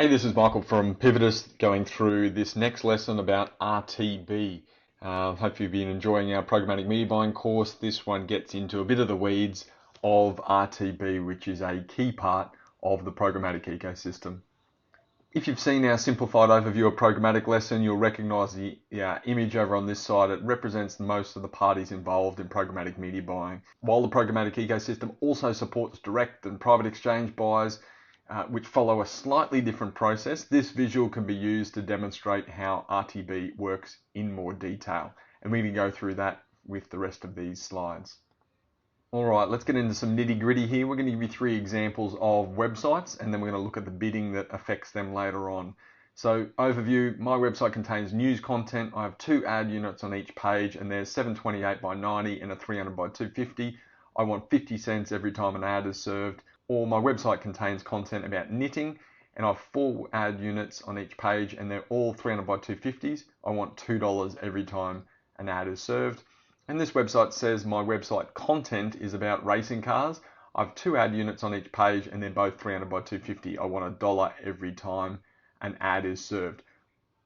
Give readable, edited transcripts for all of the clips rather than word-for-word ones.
Hey, this is Michael from Pivotus going through this next lesson about RTB. Hopefully you've been enjoying our programmatic media buying course. This one gets into a bit of the weeds of RTB, which is a key part of the programmatic ecosystem. If you've seen our simplified overview of programmatic lesson, you'll recognize the image over on this side. It represents most of the parties involved in programmatic media buying. While the programmatic ecosystem also supports direct and private exchange buyers, which follow a slightly different process, this visual can be used to demonstrate how RTB works in more detail. And we're going to go through that with the rest of these slides. All right, let's get into some nitty gritty here. We're going to give you 3 examples of websites, and then we're going to look at the bidding that affects them later on. So overview, my website contains news content. I have 2 ad units on each page, and there's 728 by 90 and a 300 by 250. I want 50 cents every time an ad is served. Or my website contains content about knitting, and I have 4 ad units on each page, and they're all 300 by 250s. I want $2 every time an ad is served. And this website says my website content is about racing cars. I have 2 ad units on each page, and they're both 300 by 250. I want $1 every time an ad is served.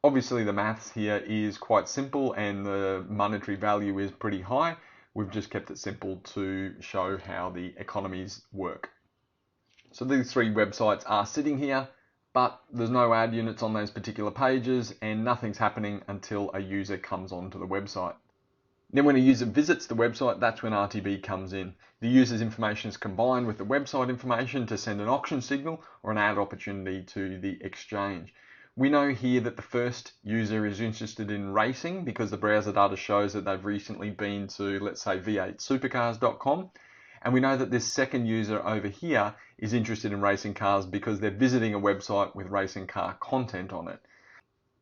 Obviously the maths here is quite simple and the monetary value is pretty high. We've just kept it simple to show how the economies work. So these 3 websites are sitting here, but there's no ad units on those particular pages and nothing's happening until a user comes onto the website. Then when a user visits the website, that's when RTB comes in. The user's information is combined with the website information to send an auction signal or an ad opportunity to the exchange. We know here that the first user is interested in racing because the browser data shows that they've recently been to, let's say, v8supercars.com. And we know that this second user over here is interested in racing cars because they're visiting a website with racing car content on it.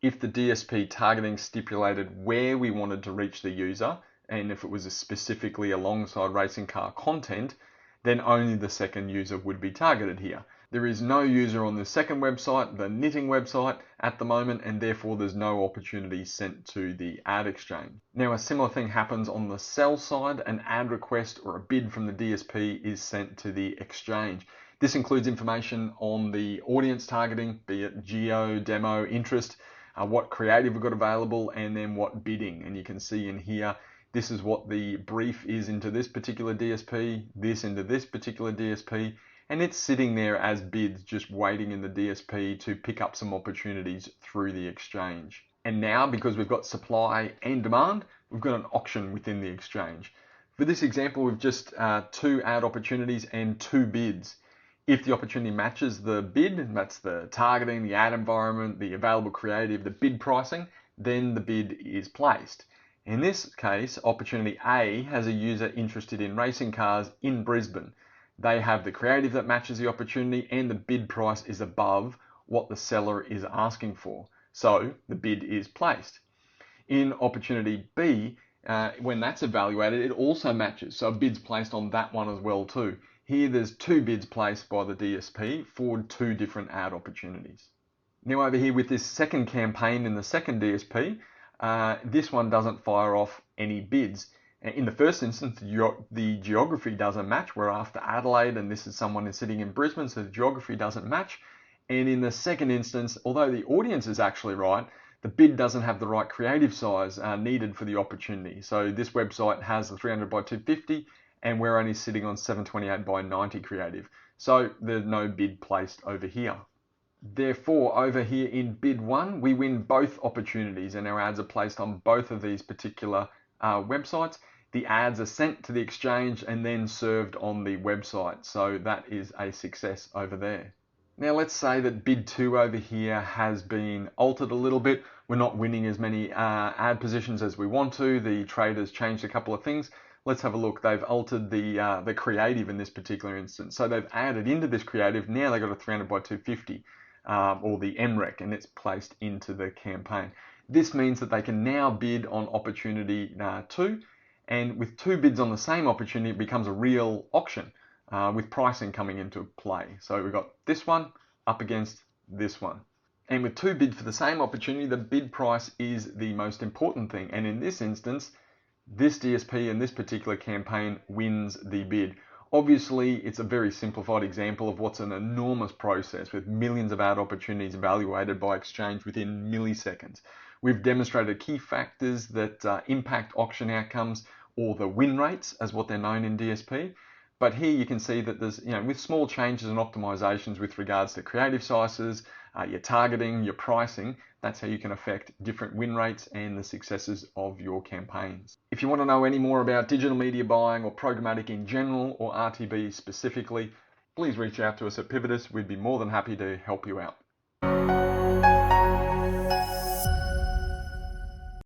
If the DSP targeting stipulated where we wanted to reach the user, and if it was specifically alongside racing car content, then only the second user would be targeted here. There is no user on the second website, the knitting website, at the moment, and therefore there's no opportunity sent to the ad exchange. Now a similar thing happens on the sell side. An ad request or a bid from the DSP is sent to the exchange. This includes information on the audience targeting, be it geo, demo, interest, what creative we've got available, and then what bidding. And you can see in here, this is what the brief is into this particular DSP, this into this particular DSP, and it's sitting there as bids, just waiting in the DSP to pick up some opportunities through the exchange. And now, because we've got supply and demand, we've got an auction within the exchange. For this example, we've just 2 ad opportunities and 2 bids. If the opportunity matches the bid, and that's the targeting, the ad environment, the available creative, the bid pricing, then the bid is placed. In this case, opportunity A has a user interested in racing cars in Brisbane. They have the creative that matches the opportunity and the bid price is above what the seller is asking for. So the bid is placed. In opportunity B, when that's evaluated, it also matches. So a bid's placed on that one as well too. Here there's 2 bids placed by the DSP for 2 different ad opportunities. Now over here with this second campaign in the second DSP, this one doesn't fire off any bids. In the first instance, the geography doesn't match. We're after Adelaide and this is someone who's sitting in Brisbane, so the geography doesn't match. And in the second instance, although the audience is actually right, the bid doesn't have the right creative size needed for the opportunity. So this website has the 300 by 250 and we're only sitting on 728 by 90 creative. So there's no bid placed over here. Therefore, over here in bid 1, we win both opportunities and our ads are placed on both of these particular websites. The ads are sent to the exchange and then served on the website. So that is a success over there. Now let's say that bid 2 over here has been altered a little bit. We're not winning as many ad positions as we want to. The trader's changed a couple of things. Let's have a look. They've altered the creative in this particular instance. So they've added into this creative. Now they've got a 300 by 250 or the MREC, and it's placed into the campaign. This means that they can now bid on opportunity 2, and with 2 bids on the same opportunity, it becomes a real auction with pricing coming into play. So we've got this one up against this one. And with 2 bids for the same opportunity, the bid price is the most important thing. And in this instance, this DSP and this particular campaign wins the bid. Obviously, it's a very simplified example of what's an enormous process with millions of ad opportunities evaluated by Exchange within milliseconds. We've demonstrated key factors that impact auction outcomes, or the win rates as what they're known in DSP. But here you can see that there's, with small changes and optimizations with regards to creative sizes, your targeting, your pricing, that's how you can affect different win rates and the successes of your campaigns. If you want to know any more about digital media buying or programmatic in general or RTB specifically, please reach out to us at Pivotus. We'd be more than happy to help you out.